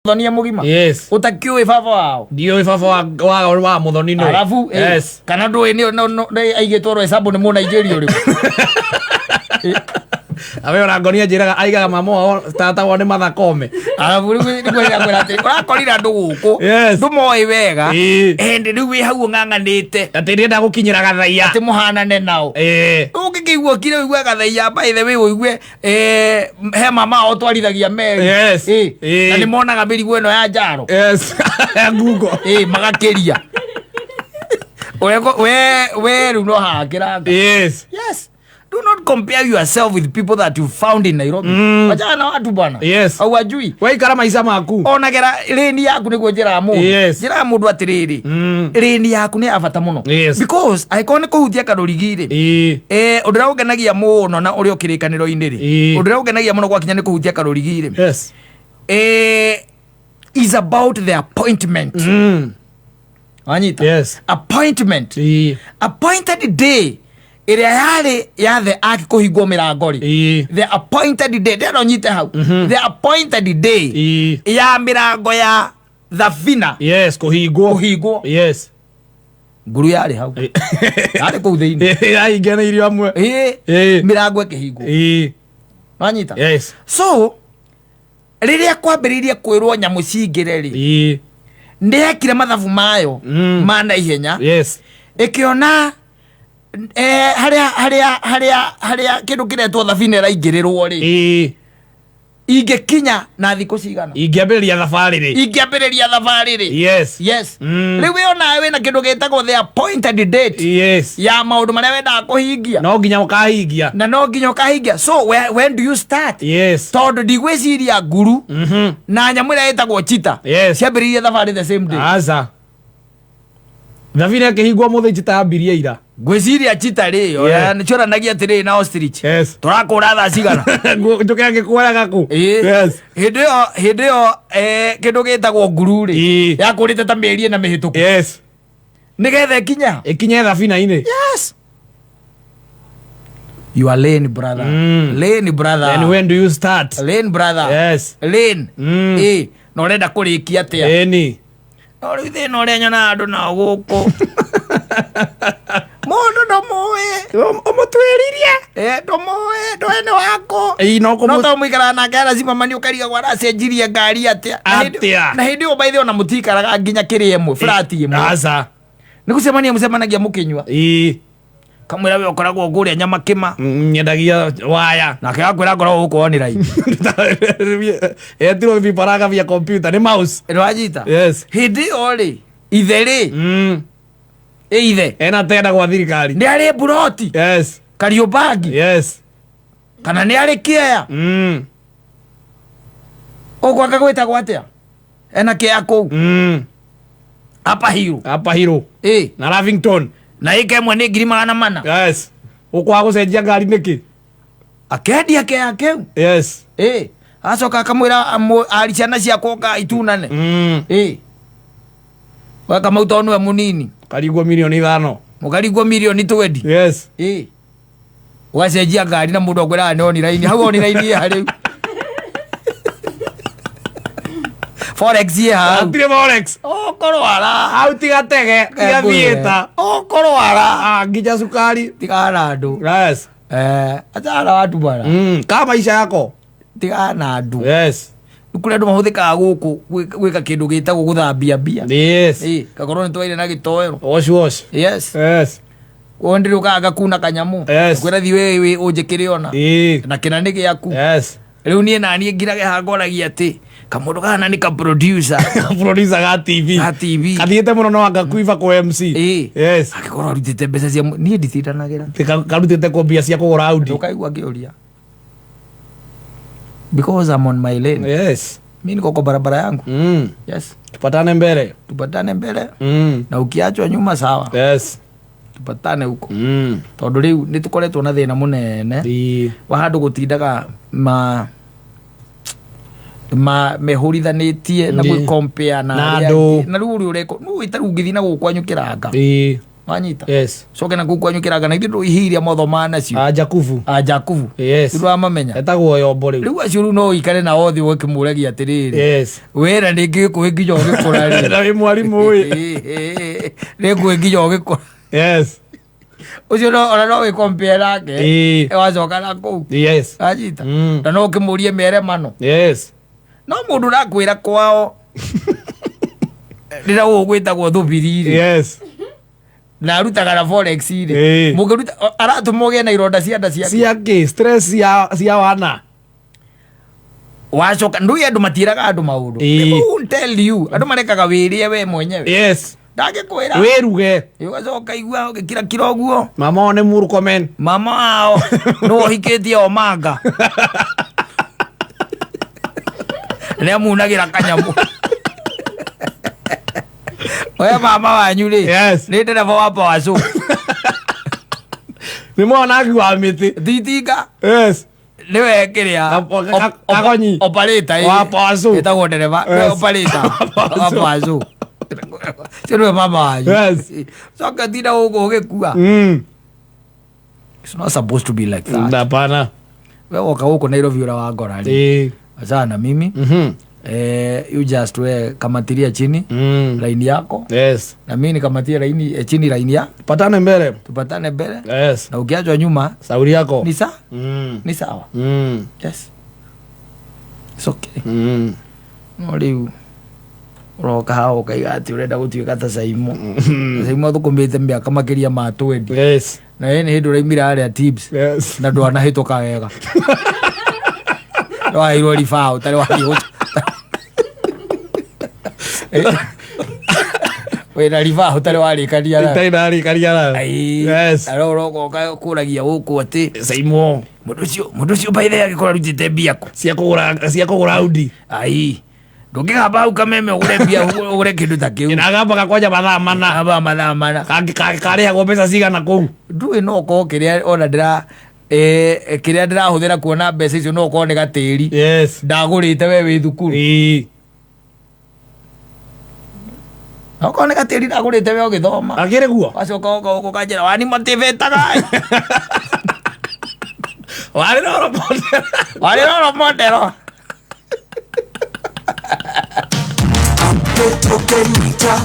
Muthoni mugima. Yes. Utakioi baba wao. Ndio baba wa Muthoni no. Alafu yes. Kana ndwe ni aigitoro hesabu ni mu Nigeria uri. Awe orangonia njiraga aigaga mamo tata wone mathakome. Alafu ni kwenda kwenda ati urakorira ndu guku. Ndumoi wega. Ende riu wi hau nganganite. Ati ndenda gukinyira gathaia. Ati muhanane nao. Ungikigwo kire igwe gathaia by the way uigwe he mama o twarithagia meri. Yes. Na ni monaga mirigo eno ya njaro. Yes. Google. Magakiria. We riu no hakira. Yes. Yes. Do not compare yourself with people that you found in Nairobi. Wachana na watu bwana. Yes. Au wajui. Waikara maisha maku. Onagera reni yaku niguo njira mundu. Yes. Njira mundu atiriri. Reni yaku ni abata muno. Yes. Because icon kuhutia karorigire. Udira ugenagia muno na uri okirikaniro indiri. Udira ugenagia muno gwa kinya ni kuhutia karorigire. Yes. Is about the appointment. Wanyita. Yes. Appointment. Appointed day. Iria yari ya the aki kuhigwo mirangori. The appointed day. Ndero nyite hau. The appointed day. Ya mirango ya thabina. Yes, kuhigwo. Yes. Nguru yari hau. Yari kuu thiini. Ai gena irio amwe. Mirango ikihigwo. Wanyita. Yes. So riria kwambiririe kwirwo nyamu cingire ri. Ndekire mathabu mayo mana ihenya. Yes. Ikiona haria kindu kiretwo thabina raingĩrĩrwo ri ingikinya na thikũ cigana ingiambĩrĩria thabarĩ ri. Yes. Yes. Rĩu we ona we na kindu gĩtagwo the appointed date. Yes. Ya maũndũ marĩa wendaga kũhingia. No nginya ũkahingia. Na no nginya ũkahingia. So when do you start? Yes. Tondũ ndigwĩciria nguru na nyamũ ĩrĩa ĩtagwo cheetah. Yes. Ciambĩrĩirie thabarĩ the same day. Aza. Thabina kĩhingwo mũthĩ cheetah yambirie ira. Gwĩciria cheetah rĩyo nĩcioranagia atĩrĩrĩ na ostrich. Yes. Tũrakũra thaa cigana. Njuke angĩkuoyaga kũ. Yes. Hĩndĩ ĩyo kĩndũ gĩtagwo nguru rĩ yakũrĩte ta mĩeri ĩna mĩhĩtũku. Yes. Nĩgetha ĩkinye thabina-inĩ. Yes. You are lane brother. Lane brother. And when do you start? Lane brother. Yes. Lane. Na ũrenda kũrĩkia atĩa? Eni. No rĩu thĩna ũrĩa nyona andũ nao gũkũ. Mũndũ ndũmũĩ. Ũmũtuĩririe. Ndũmũĩ ndwene wako. No to mũikaraga nake lazima mani ũkariga gwa aracenjirie ngari atĩa. Na hĩndĩ ĩyo by the way ona mũtikaraga nginya kĩrĩ ĩmwe flat ĩmwe. Aca. Nĩgũcemania mũcemanagia mũkĩnyua. Kamwĩra we ũkoragwo kũrĩa nyama kĩma. Nyendagia waya. Nake akwĩra ngoragwo gũkũ online. Etirwo viparaga vya computer ni mouse. Nĩwanyita. Yes. Hĩndĩ ĩyo rĩ ithe rĩ ithe ena tenda gwa thirikari. Nĩ arĩ buroti. Yes. Kariobagi. Yes. Kana nĩ arĩ kĩea. Ũgwaka gwĩtagwo atĩa? Ena kĩea kũu. Upper Hill. Na Lavington. Na ĩka ĩmwe nĩ 400. Yes. Ũkwaga gũcenjia ngari nĩkĩ? Akendia kĩea kĩu. Yes. Acoka akamwĩra ari ciana ciakwo ka itunane. Waka mauta niwe munini. Karigwo milioni 5. Mukarigwo milioni 20. Yes. Wacenjia ngari na mundu akwĩra nĩ online. Hau online ya rĩu. Forex ye ha. Atire Forex. Korwara. Hau tiga tege. Tiga thieta. Korwara. Nginya sukari. Tiga na andu. Yes. Atara watu bwana. Kama maisha yako. Tiga na andu. Yes. Kule andu mahuthikaga guku gwika kindu gitagwo guthambia mbia. Yes. Gakorwo nĩ twaire na gitoero. Wash. Yes. Yes. Wondire ukaga kuna kanyamu. Yes. Kwĩra thi we ũnjĩkĩre ona. Na kĩna nĩ gĩaku. Yes. Rĩu niĩ naniĩ ngirage hangoragia atĩ kamũndũ kana nĩ ka producer. Producer ga TV. Kathiĩte mũno no agakuiva kwa MC. Yes. Agĩkorwo arutĩte mbeca cia niĩ nditĩtanagĩra. Karutĩte kwa mbia cia kũgũra Audi. Ũkaigua ngĩũria. Because I'm on my lane. Yes. Mimi niko kwa barabara yangu. Yes. Tupatane mbele. Na ukiachwa nyuma sawa. Yes. Tupatane huko. Tondũ rĩu nĩ tũkoretwo na thĩna mũnene. Wa handũ gũtindaga mehurithanĩtie na gwĩ compare na rĩu ũrĩa ũreko nũ ĩtarungĩthi na gũkwanyũkĩranga. wanyita yes coke na kukwanyu kiraga na ithu ihiria motho manacio ajakufu yes ithu amamenya etagwo yombo riu acio riu no ikare na othi ukimuragia atiriri yes wera ndingikuhe nginya ugikura ri na wi mwarimu uyu ningikuhe nginya ugikura yes ucio no wikompare nake wacoka na kuu yes anyita na no ukimurie meremano yes no mundu nakwira kwao rira ugwitagwo thubiriri yes na arutaga na forex ri mugiruta aratumoge na ironda cia nda ciake stress cia wana wacoka ndu andu matiraga andu maundu who tell you andu marekaga wirie we mwenyewe yes ndagikwira wiruge ugacoka igua ugikira kiroguo mama one Murkomen mama wao no hikitie omanga ne munagira kanyamu oya mama wanyu ri yes ni ndereva wa pawacu ni mwana wa miti thitinga yes ni wekiria agonyi operator wa pawacu etagwo ndereva operator wa pawacu sio mama wanyu yes soka tina ugo ugikua it's not supposed to be like that hapana wewe woka huko Nairobi ura wa ngora ri sana mimi you just we kamatiria chini line yako yes na mimi nikamatia line chini line ya tupatane mbele yes na ukiachwa nyuma sauri yako ni sawa ni sawa yes it's okay no riu uroka hao kaigati urenda gutuika ta saimo thukumite miaka makiria ma 20 yes na yene hindu raimira aria tips yes na ndwana hituka wega no airo rifao tare wa hiyo wena rifao tare wa rikania yes aroro kuragia guku ati saimo mundu cio baithe agikora rutite biako cia kugura udi ai ndungigamba hau kameme ugure mbia ugure kindu ta kiu inagamba gakwanja mathaa mana karihagwo mbeca cigana kuu ndui no ko kiria ona ndira kiria ndirahuthira kuona mbeca icio no ko ni gatiri yes ndagurite we wi thukuru no ko ni gatiri ndagurite we ugithoma akire guo wacoka uko kanjira wani motivataga wari no modero Petro Kenita